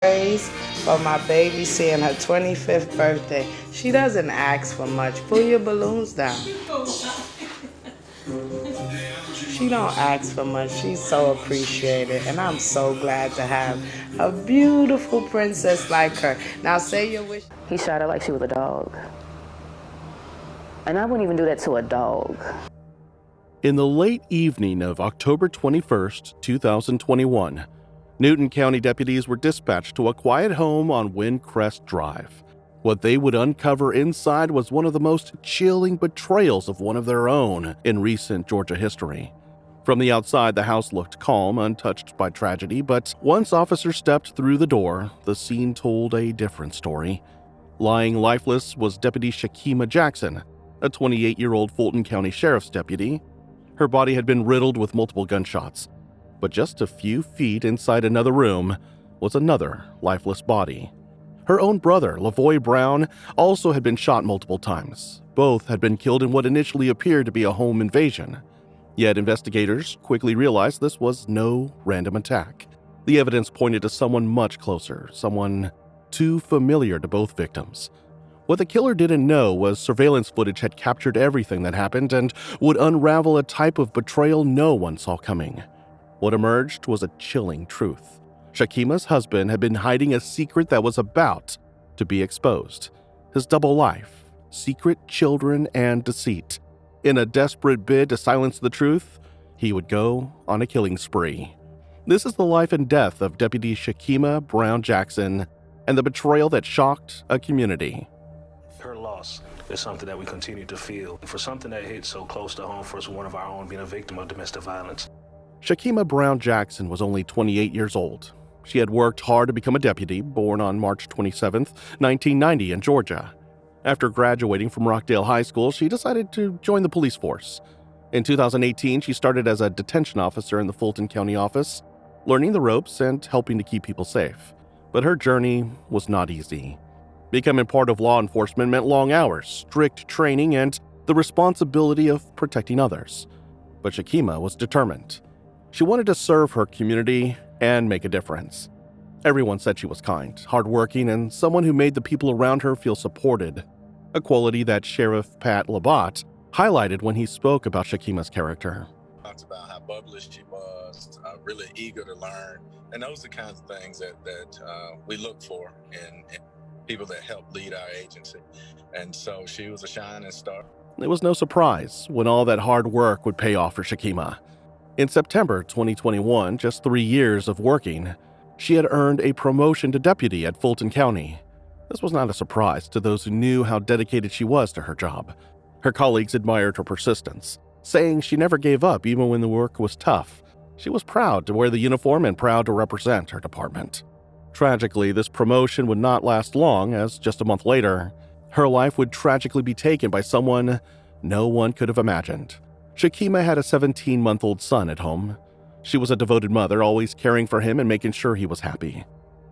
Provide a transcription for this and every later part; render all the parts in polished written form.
praise for my baby seeing her 25th birthday. She doesn't ask for much. Pull your balloons down. She don't ask for much. She's so appreciated, and I'm so glad to have a beautiful princess like her. Now say your wish. He shot her like she was a dog. And I wouldn't even do that to a dog. In the late evening of October 21st, 2021, Newton County deputies were dispatched to a quiet home on Windcrest Drive. What they would uncover inside was one of the most chilling betrayals of one of their own in recent Georgia history. From the outside, the house looked calm, untouched by tragedy, but once officers stepped through the door, the scene told a different story. Lying lifeless was Deputy Shakima Jackson, a 28-year-old Fulton County Sheriff's deputy. Her body had been riddled with multiple gunshots, but just a few feet inside another room was another lifeless body. Her own brother, Lavoy Brown, also had been shot multiple times. Both had been killed in what initially appeared to be a home invasion. Yet investigators quickly realized this was no random attack. The evidence pointed to someone much closer, someone too familiar to both victims. What the killer didn't know was surveillance footage had captured everything that happened and would unravel a type of betrayal no one saw coming. What emerged was a chilling truth. Shakima's husband had been hiding a secret that was about to be exposed. His double life, secret children, and deceit. In a desperate bid to silence the truth, he would go on a killing spree. This is the life and death of Deputy Shakima Brown Jackson and the betrayal that shocked a community. Her loss is something that we continue to feel. For something that hit so close to home for us, one of our own being a victim of domestic violence. Shakima Brown Jackson was only 28 years old. She had worked hard to become a deputy, born on March 27, 1990 in Georgia. After graduating from Rockdale High School, she decided to join the police force. In 2018, she started as a detention officer in the Fulton County office, learning the ropes and helping to keep people safe. But her journey was not easy. Becoming part of law enforcement meant long hours, strict training, and the responsibility of protecting others. But Shakima was determined. She wanted to serve her community and make a difference. Everyone said she was kind, hardworking, and someone who made the people around her feel supported, a quality that Sheriff Pat Labatt highlighted when he spoke about Shakima's character. Talked about how bubbly she was, really eager to learn, and those are the kinds of things that we look for in people that help lead our agency. And so she was a shining star. It was no surprise when all that hard work would pay off for Shakima. In September 2021, just 3 years of working, she had earned a promotion to deputy at Fulton County. This was not a surprise to those who knew how dedicated she was to her job. Her colleagues admired her persistence, saying she never gave up even when the work was tough. She was proud to wear the uniform and proud to represent her department. Tragically, this promotion would not last long, as just a month later, her life would tragically be taken by someone no one could have imagined. Shakima had a 17-month-old son at home. She was a devoted mother, always caring for him and making sure he was happy.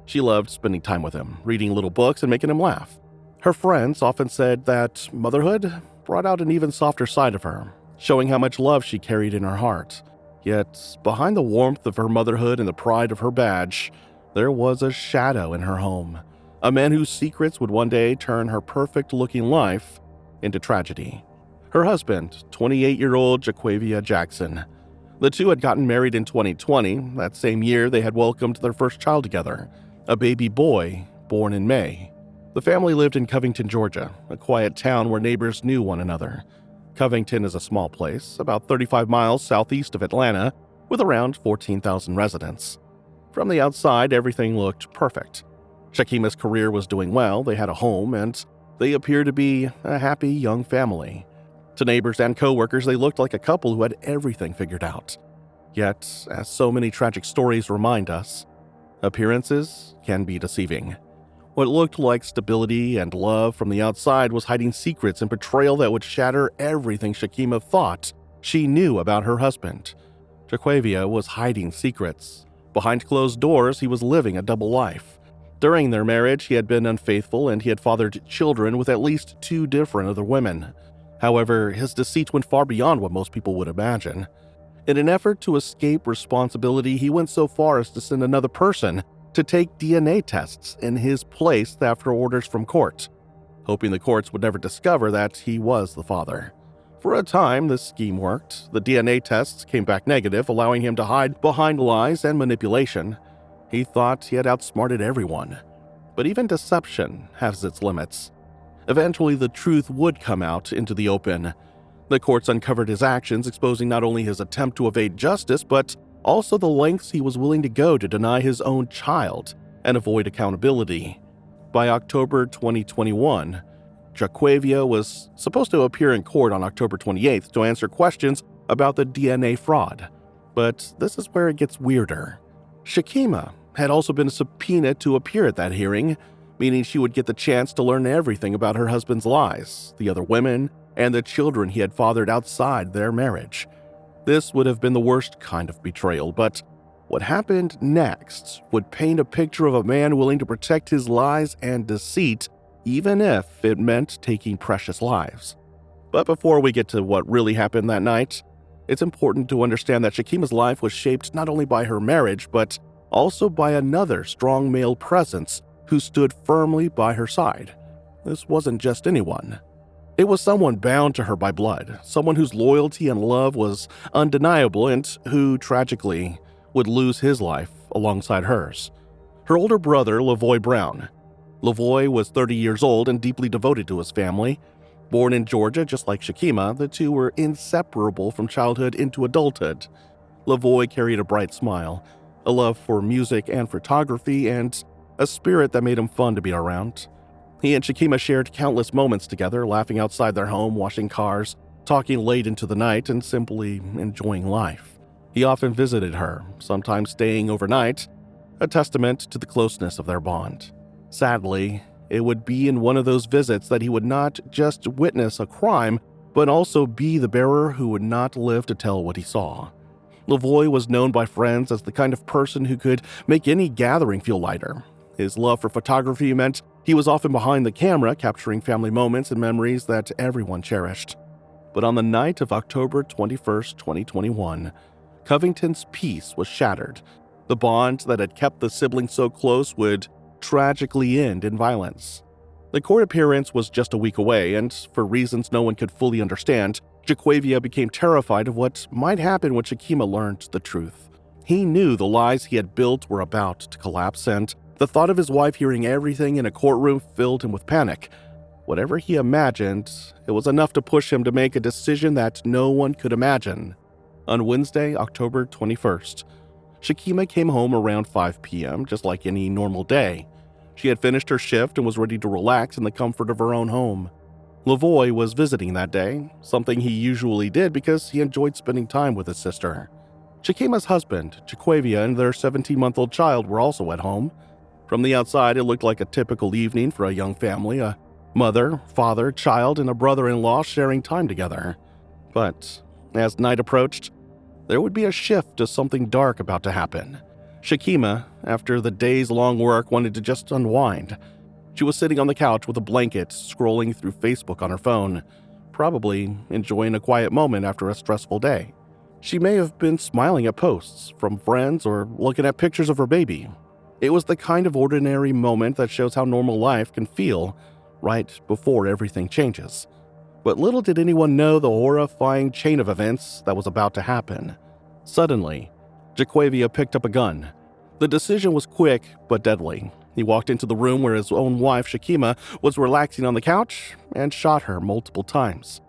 She loved spending time with him, reading little books and making him laugh. Her friends often said that motherhood brought out an even softer side of her, showing how much love she carried in her heart. Yet, behind the warmth of her motherhood and the pride of her badge, there was a shadow in her home, a man whose secrets would one day turn her perfect-looking life into tragedy. Her husband, 28-year-old Jaquavia Jackson. The two had gotten married in 2020. That same year, they had welcomed their first child together, a baby boy born in May. The family lived in Covington, Georgia, a quiet town where neighbors knew one another. Covington is a small place, about 35 miles southeast of Atlanta, with around 14,000 residents. From the outside, everything looked perfect. Shakima's career was doing well, they had a home, and they appeared to be a happy young family. To neighbors and coworkers, they looked like a couple who had everything figured out. Yet, as so many tragic stories remind us, appearances can be deceiving. What looked like stability and love from the outside was hiding secrets and betrayal that would shatter everything Shakima thought she knew about her husband. Jaquavia was hiding secrets. Behind closed doors, he was living a double life. During their marriage, he had been unfaithful and he had fathered children with at least 2 different other women. However, his deceit went far beyond what most people would imagine. In an effort to escape responsibility, he went so far as to send another person to to take DNA tests in his place after orders from court, hoping the courts would never discover that he was the father. For a time, this scheme worked. The DNA tests came back negative, allowing him to hide behind lies and manipulation. He thought he had outsmarted everyone. But even deception has its limits. Eventually, the truth would come out into the open. The courts uncovered his actions, exposing not only his attempt to evade justice, but also the lengths he was willing to go to deny his own child and avoid accountability. By October 2021, Jaquavia was supposed to appear in court on October 28th to answer questions about the DNA fraud. But this is where it gets weirder. Shakima had also been subpoenaed to appear at that hearing, meaning she would get the chance to learn everything about her husband's lies, the other women, and the children he had fathered outside their marriage. This would have been the worst kind of betrayal, but what happened next would paint a picture of a man willing to protect his lies and deceit, even if it meant taking precious lives. But before we get to what really happened that night, it's important to understand that Shakima's life was shaped not only by her marriage, but also by another strong male presence who stood firmly by her side. This wasn't just anyone. It was someone bound to her by blood, someone whose loyalty and love was undeniable and who, tragically, would lose his life alongside hers. Her older brother, Lavoy Brown. Lavoy was 30 years old and deeply devoted to his family. Born in Georgia, just like Shakima, the two were inseparable from childhood into adulthood. Lavoy carried a bright smile, a love for music and photography, and a spirit that made him fun to be around. He and Shakima shared countless moments together, laughing outside their home, washing cars, talking late into the night, and simply enjoying life. He often visited her, sometimes staying overnight, a testament to the closeness of their bond. Sadly, it would be in one of those visits that he would not just witness a crime, but also be the bearer who would not live to tell what he saw. Lavoy was known by friends as the kind of person who could make any gathering feel lighter. His love for photography meant he was often behind the camera, capturing family moments and memories that everyone cherished. But on the night of October 21st, 2021, Covington's peace was shattered. The bond that had kept the siblings so close would tragically end in violence. The court appearance was just a week away, and for reasons no one could fully understand, Jaquavia became terrified of what might happen when Shakima learned the truth. He knew the lies he had built were about to collapse, and the thought of his wife hearing everything in a courtroom filled him with panic. Whatever he imagined, it was enough to push him to make a decision that no one could imagine. On Wednesday, October 21st, Shakima came home around 5 p.m., just like any normal day. She had finished her shift and was ready to relax in the comfort of her own home. Lavoy was visiting that day, something he usually did because he enjoyed spending time with his sister. Shakima's husband, Jaquavia, and their 17-month-old child were also at home. From the outside, it looked like a typical evening for a young family, a mother, father, child, and a brother-in-law sharing time together. But as night approached, there would be a shift to something dark about to happen. Shakima, after the day's-long work, wanted to just unwind. She was sitting on the couch with a blanket, scrolling through Facebook on her phone, probably enjoying a quiet moment after a stressful day. She may have been smiling at posts from friends or looking at pictures of her baby. It was the kind of ordinary moment that shows how normal life can feel right before everything changes. But little did anyone know the horrifying chain of events that was about to happen. Suddenly, Jaquavia picked up a gun. The decision was quick but deadly. He walked into the room where his own wife, Shakima, was relaxing on the couch and shot her multiple times.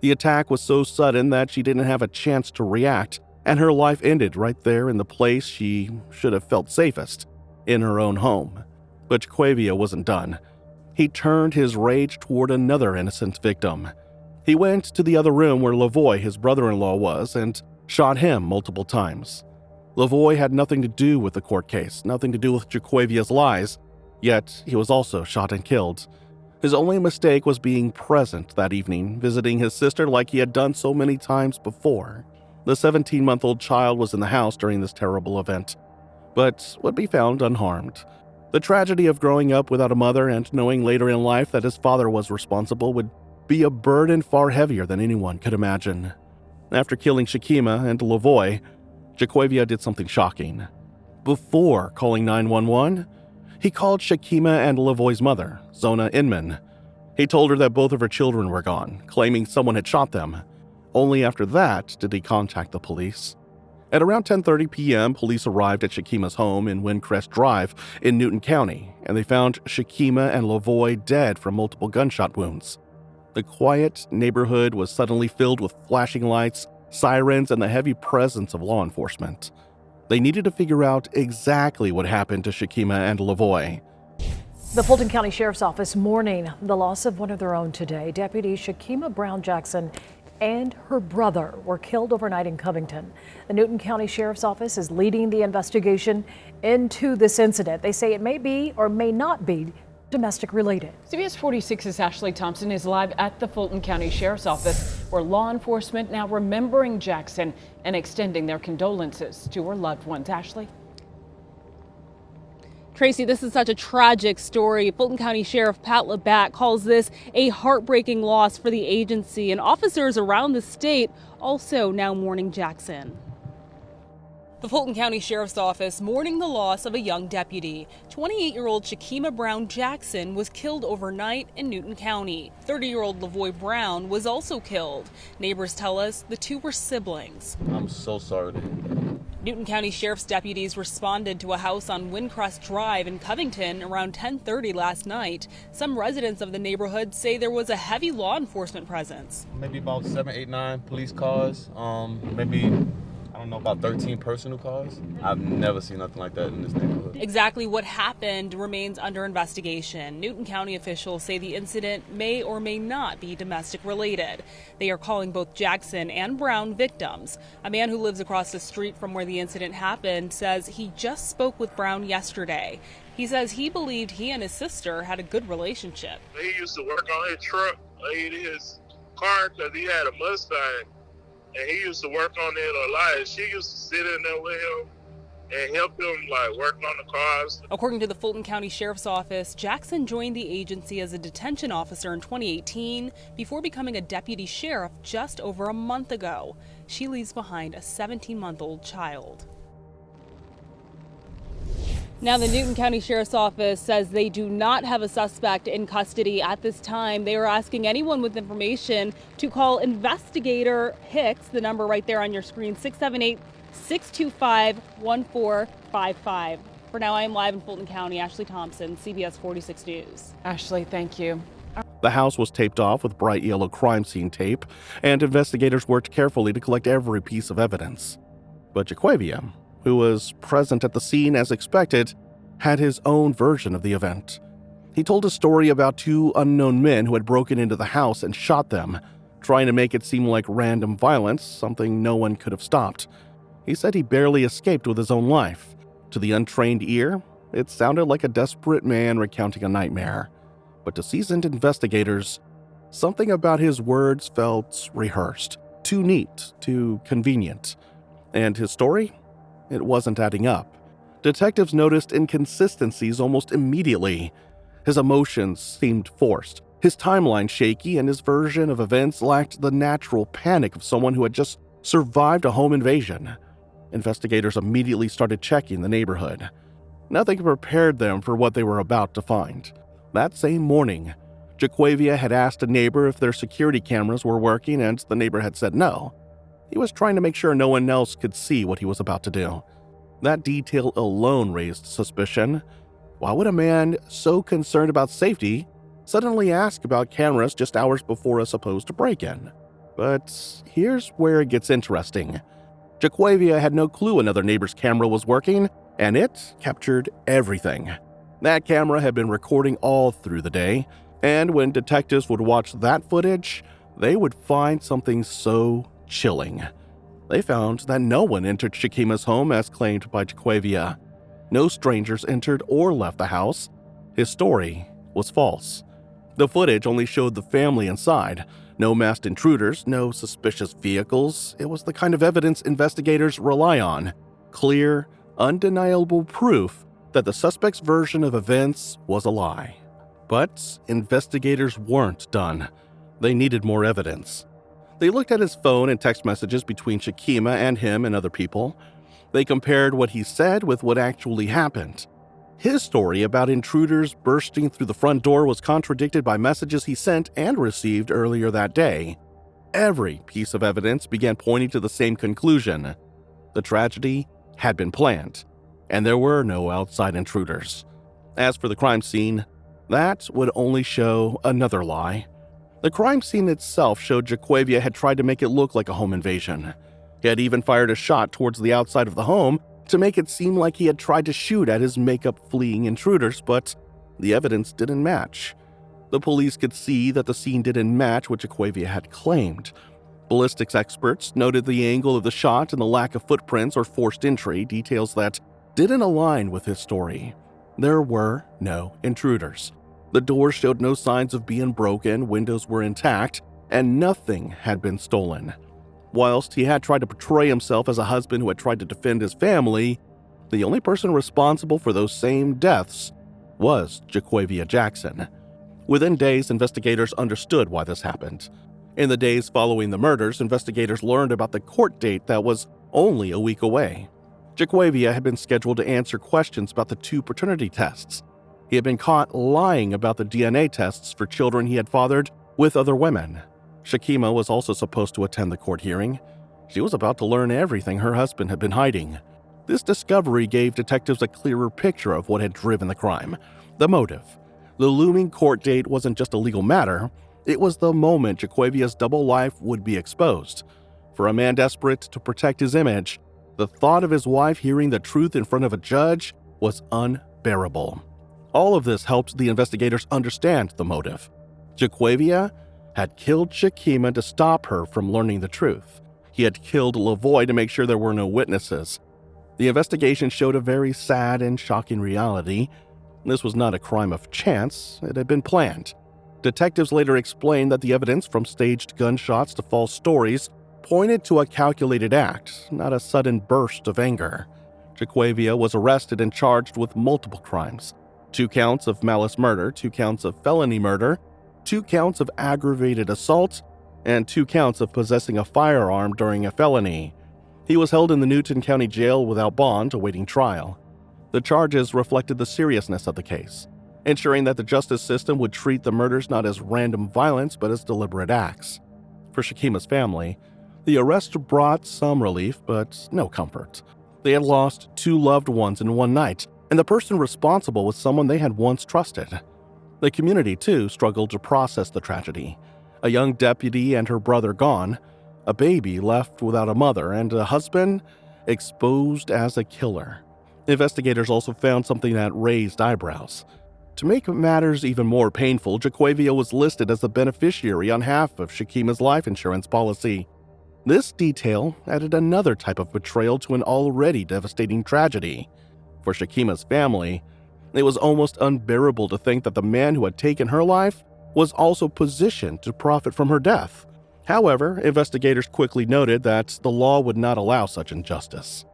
The attack was so sudden that she didn't have a chance to react, and her life ended right there in the place she should have felt safest, in her own home. But Jaquavia wasn't done. He turned his rage toward another innocent victim. He went to the other room where Lavoy, his brother-in-law, was and shot him multiple times. Lavoy had nothing to do with the court case, nothing to do with Jaquavia's lies, yet he was also shot and killed. His only mistake was being present that evening, visiting his sister like he had done so many times before. The 17-month-old child was in the house during this terrible event, but would be found unharmed. The tragedy of growing up without a mother and knowing later in life that his father was responsible would be a burden far heavier than anyone could imagine. After killing Shakima and Lavoy, Jaquavia did something shocking. Before calling 911, he called Shakima and Lavoy's mother, Zona Inman. He told her that both of her children were gone, claiming someone had shot them. Only after that did he contact the police. At around 10:30 p.m., police arrived at Shakima's home in Windcrest Drive in Newton County, and they found Shakima and Lavoy dead from multiple gunshot wounds. The quiet neighborhood was suddenly filled with flashing lights, sirens, and the heavy presence of law enforcement. They needed to figure out exactly what happened to Shakima and Lavoy. The Fulton County Sheriff's Office mourning the loss of one of their own today. Deputy Shakima Brown Jackson and her brother were killed overnight in Covington. The Newton County Sheriff's Office is leading the investigation into this incident. They say it may be or may not be domestic related. CBS 46's Ashley Thompson is live at the Fulton County Sheriff's Office, where law enforcement now remembering Jackson and extending their condolences to her loved ones. Ashley? Tracy, this is such a tragic story. Fulton County Sheriff Pat Labatt calls this a heartbreaking loss for the agency, and officers around the state also now mourning Jackson. The Fulton County Sheriff's Office mourning the loss of a young deputy. 28-year-old Shakima Brown Jackson was killed overnight in Newton County. 30-year-old Lavoy Brown was also killed. Neighbors tell us the two were siblings. I'm so sorry to hear that. Newton County Sheriff's deputies responded to a house on Windcrest Drive in Covington around 10:30 last night. Some residents of the neighborhood say there was a heavy law enforcement presence. Maybe about 7, 8, 9 police cars. Maybe, I don't know, about 13 personal cars. I've never seen nothing like that in this neighborhood. Exactly what happened remains under investigation. Newton County officials say the incident may or may not be domestic related. They are calling both Jackson and Brown victims. A man who lives across the street from where the incident happened says he just spoke with Brown yesterday. He says he believed he and his sister had a good relationship. He used to work on his truck, in his car, because he had a Mustang. And he used to work on it a lot. And she used to sit in there with him and help him work on the cars. According to the Fulton County Sheriff's Office, Jackson joined the agency as a detention officer in 2018 before becoming a deputy sheriff just over a month ago. She leaves behind a 17-month-old child. Now, the Newton County Sheriff's Office says they do not have a suspect in custody at this time. They are asking anyone with information to call Investigator Hicks, the number right there on your screen, 678-625-1455. For now, I am live in Fulton County. Ashley Thompson, CBS 46 News. Ashley, thank you. The house was taped off with bright yellow crime scene tape, and investigators worked carefully to collect every piece of evidence. But Jaquavia, who was present at the scene as expected, had his own version of the event. He told a story about two unknown men who had broken into the house and shot them, trying to make it seem like random violence, something no one could have stopped. He said he barely escaped with his own life. To the untrained ear, it sounded like a desperate man recounting a nightmare. But to seasoned investigators, something about his words felt rehearsed, too neat, too convenient. And his story? It wasn't adding up. Detectives noticed inconsistencies almost immediately. His emotions seemed forced, his timeline shaky, and his version of events lacked the natural panic of someone who had just survived a home invasion. Investigators immediately started checking the neighborhood. Nothing prepared them for what they were about to find. That same morning, Jaquavia had asked a neighbor if their security cameras were working, and the neighbor had said no. He was trying to make sure no one else could see what he was about to do. That detail alone raised suspicion. Why would a man so concerned about safety suddenly ask about cameras just hours before a supposed break-in? But here's where it gets interesting. Jaquavia had no clue another neighbor's camera was working, and it captured everything. That camera had been recording all through the day, and when detectives would watch that footage, they would find something so chilling. They found that no one entered Shakima's home as claimed by Jaquavia. No strangers entered or left the house. His story was false. The footage only showed the family inside. No masked intruders, no suspicious vehicles. It was the kind of evidence investigators rely on. Clear, undeniable proof that the suspect's version of events was a lie. But investigators weren't done. They needed more evidence. They looked at his phone and text messages between Shakima and him and other people. They compared what he said with what actually happened. His story about intruders bursting through the front door was contradicted by messages he sent and received earlier that day. Every piece of evidence began pointing to the same conclusion. The tragedy had been planned, and there were no outside intruders. As for the crime scene, that would only show another lie. The crime scene itself showed Jaquavia had tried to make it look like a home invasion. He had even fired a shot towards the outside of the home to make it seem like he had tried to shoot at his makeup fleeing intruders, but the evidence didn't match. The police could see that the scene didn't match what Jaquavia had claimed. Ballistics experts noted the angle of the shot and the lack of footprints or forced entry, details that didn't align with his story. There were no intruders. The doors showed no signs of being broken, windows were intact, and nothing had been stolen. Whilst he had tried to portray himself as a husband who had tried to defend his family, the only person responsible for those same deaths was Jaquavia Jackson. Within days, investigators understood why this happened. In the days following the murders, investigators learned about the court date that was only a week away. Jaquavia had been scheduled to answer questions about the 2 paternity tests. He had been caught lying about the DNA tests for children he had fathered with other women. Shakima was also supposed to attend the court hearing. She was about to learn everything her husband had been hiding. This discovery gave detectives a clearer picture of what had driven the crime, the motive. The looming court date wasn't just a legal matter, it was the moment Jaquavia's double life would be exposed. For a man desperate to protect his image, the thought of his wife hearing the truth in front of a judge was unbearable. All of this helped the investigators understand the motive. Jaquavia had killed Shakima to stop her from learning the truth. He had killed Lavoy to make sure there were no witnesses. The investigation showed a very sad and shocking reality. This was not a crime of chance, it had been planned. Detectives later explained that the evidence from staged gunshots to false stories pointed to a calculated act, not a sudden burst of anger. Jaquavia was arrested and charged with multiple crimes: 2 counts of malice murder, 2 counts of felony murder, 2 counts of aggravated assault, and 2 counts of possessing a firearm during a felony. He was held in the Newton County Jail without bond, awaiting trial. The charges reflected the seriousness of the case, ensuring that the justice system would treat the murders not as random violence but as deliberate acts. For Shakima's family, the arrest brought some relief, but no comfort. They had lost 2 loved ones in one night, and the person responsible was someone they had once trusted. The community, too, struggled to process the tragedy. A young deputy and her brother gone, a baby left without a mother, and a husband exposed as a killer. Investigators also found something that raised eyebrows. To make matters even more painful, Jaquavia was listed as the beneficiary on half of Shakima's life insurance policy. This detail added another type of betrayal to an already devastating tragedy. For Shakima's family, it was almost unbearable to think that the man who had taken her life was also positioned to profit from her death. However, investigators quickly noted that the law would not allow such injustice.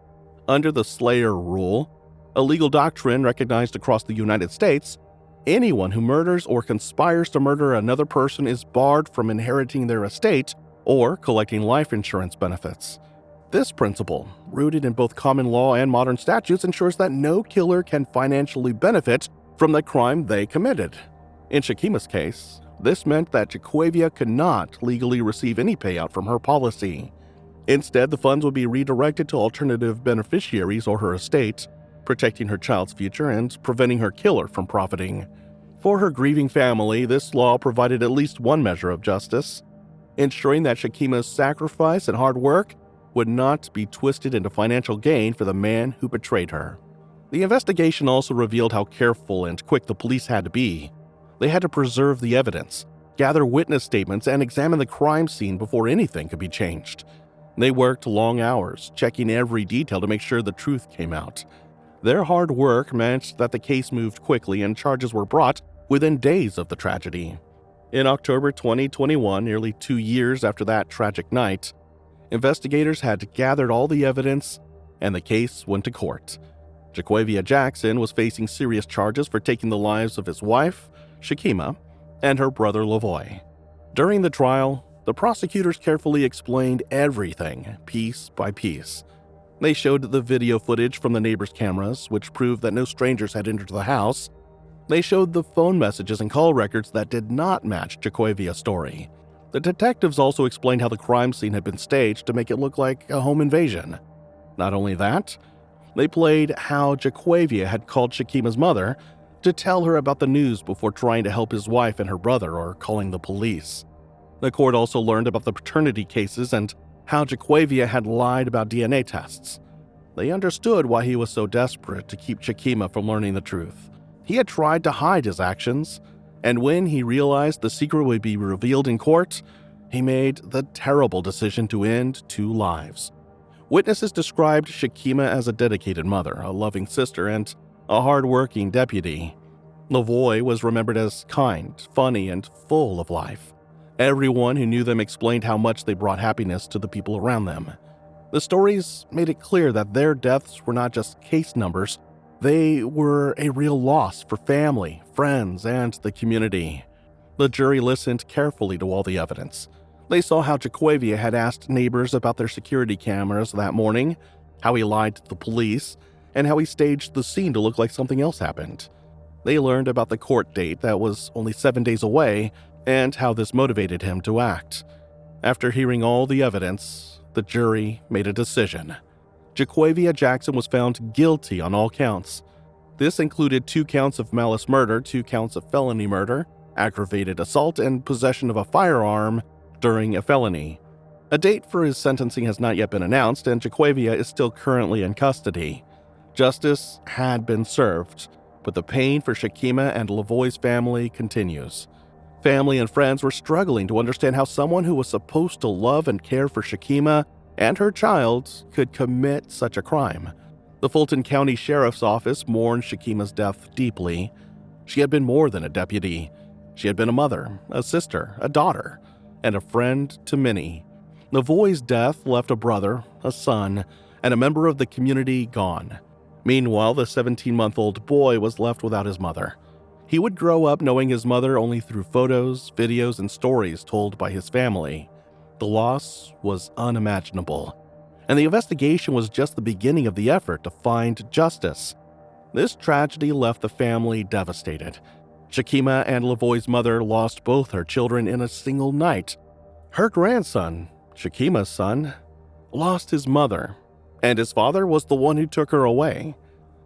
Under the Slayer rule, a legal doctrine recognized across the United States, anyone who murders or conspires to murder another person is barred from inheriting their estate or collecting life insurance benefits. This principle, rooted in both common law and modern statutes, ensures that no killer can financially benefit from the crime they committed. In Shakima's case, this meant that Jaquavia could not legally receive any payout from her policy. Instead, the funds would be redirected to alternative beneficiaries or her estate, protecting her child's future and preventing her killer from profiting. For her grieving family, this law provided at least one measure of justice, ensuring that Shakima's sacrifice and hard work would not be twisted into financial gain for the man who betrayed her. The investigation also revealed how careful and quick the police had to be. They had to preserve the evidence, gather witness statements, and examine the crime scene before anything could be changed. They worked long hours, checking every detail to make sure the truth came out. Their hard work meant that the case moved quickly and charges were brought within days of the tragedy. In October 2021, nearly 2 years after that tragic night, investigators had gathered all the evidence and the case went to court. Jaquavia Jackson was facing serious charges for taking the lives of his wife, Shakima, and her brother Lavoy. During the trial, the prosecutors carefully explained everything, piece by piece. They showed the video footage from the neighbors' cameras, which proved that no strangers had entered the house. They showed the phone messages and call records that did not match Jaquavia's story. The detectives also explained how the crime scene had been staged to make it look like a home invasion. Not only that, they played how Jaquavia had called Shakima's mother to tell her about the news before trying to help his wife and her brother or calling the police. The court also learned about the paternity cases and how Jaquavia had lied about DNA tests. They understood why he was so desperate to keep Shakima from learning the truth. He had tried to hide his actions, and when he realized the secret would be revealed in court, he made the terrible decision to end 2 lives. Witnesses described Shakima as a dedicated mother, a loving sister, and a hard-working deputy. Lavoy was remembered as kind, funny, and full of life. Everyone who knew them explained how much they brought happiness to the people around them. The stories made it clear that their deaths were not just case numbers, they were a real loss for family, friends, and the community. The jury listened carefully to all the evidence. They saw how Jaquavia had asked neighbors about their security cameras that morning, how he lied to the police, and how he staged the scene to look like something else happened. They learned about the court date that was only 7 days away and how this motivated him to act. After hearing all the evidence, the jury made a decision. Jaquavia Jackson was found guilty on all counts. This included 2 counts of malice murder, 2 counts of felony murder, aggravated assault, and possession of a firearm during a felony. A date for his sentencing has not yet been announced, and Jaquavia is still currently in custody. Justice had been served, but the pain for Shakima and Lavoy's family continues. Family and friends were struggling to understand how someone who was supposed to love and care for Shakima and her child could commit such a crime. The Fulton County Sheriff's Office mourned Shakima's death deeply. She had been more than a deputy. She had been a mother, a sister, a daughter, and a friend to many. Lavoy's death left a brother, a son, and a member of the community gone. Meanwhile, the 17-month-old boy was left without his mother. He would grow up knowing his mother only through photos, videos, and stories told by his family. The loss was unimaginable, and the investigation was just the beginning of the effort to find justice. This tragedy left the family devastated. Shakima and Lavoy's mother lost both her children in a single night. Her grandson, Shakima's son, lost his mother, and his father was the one who took her away.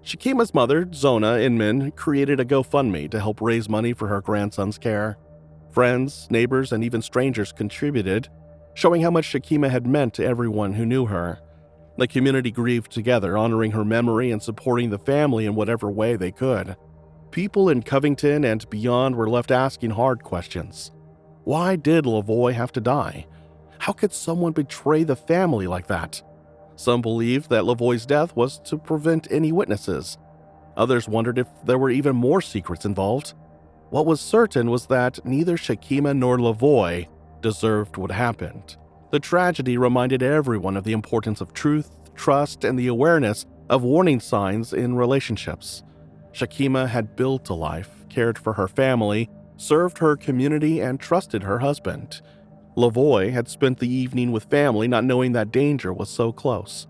Shakima's mother, Zona Inman, created a GoFundMe to help raise money for her grandson's care. Friends, neighbors, and even strangers contributed, showing how much Shakima had meant to everyone who knew her. The community grieved together, honoring her memory and supporting the family in whatever way they could. People in Covington and beyond were left asking hard questions. Why did Lavoy have to die? How could someone betray the family like that? Some believed that Lavoy's death was to prevent any witnesses. Others wondered if there were even more secrets involved. What was certain was that neither Shakima nor Lavoy deserved what happened. The tragedy reminded everyone of the importance of truth, trust, and the awareness of warning signs in relationships. Shakima had built a life, cared for her family, served her community, and trusted her husband. Lavoy had spent the evening with family, not knowing that danger was so close.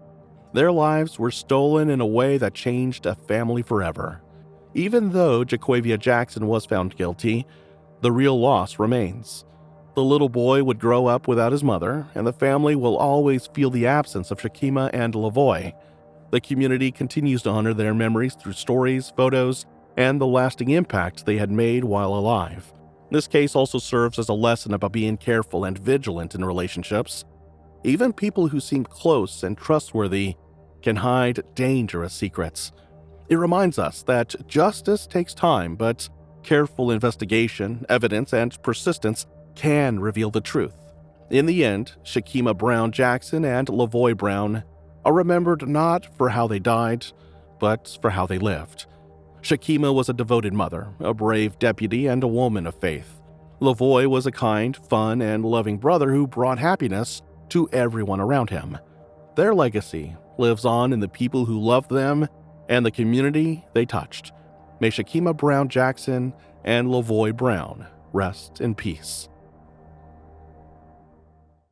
Their lives were stolen in a way that changed a family forever. Even though Jaquavia Jackson was found guilty, the real loss remains. The little boy would grow up without his mother, and the family will always feel the absence of Shakima and Lavoy. The community continues to honor their memories through stories, photos, and the lasting impact they had made while alive. This case also serves as a lesson about being careful and vigilant in relationships. Even people who seem close and trustworthy can hide dangerous secrets. It reminds us that justice takes time, but careful investigation, evidence, and persistence can reveal the truth. In the end, Shakima Brown Jackson and Lavoy Brown are remembered not for how they died, but for how they lived. Shakima was a devoted mother, a brave deputy, and a woman of faith. Lavoy was a kind, fun, and loving brother who brought happiness to everyone around him. Their legacy lives on in the people who loved them and the community they touched. May Shakima Brown Jackson and Lavoy Brown rest in peace.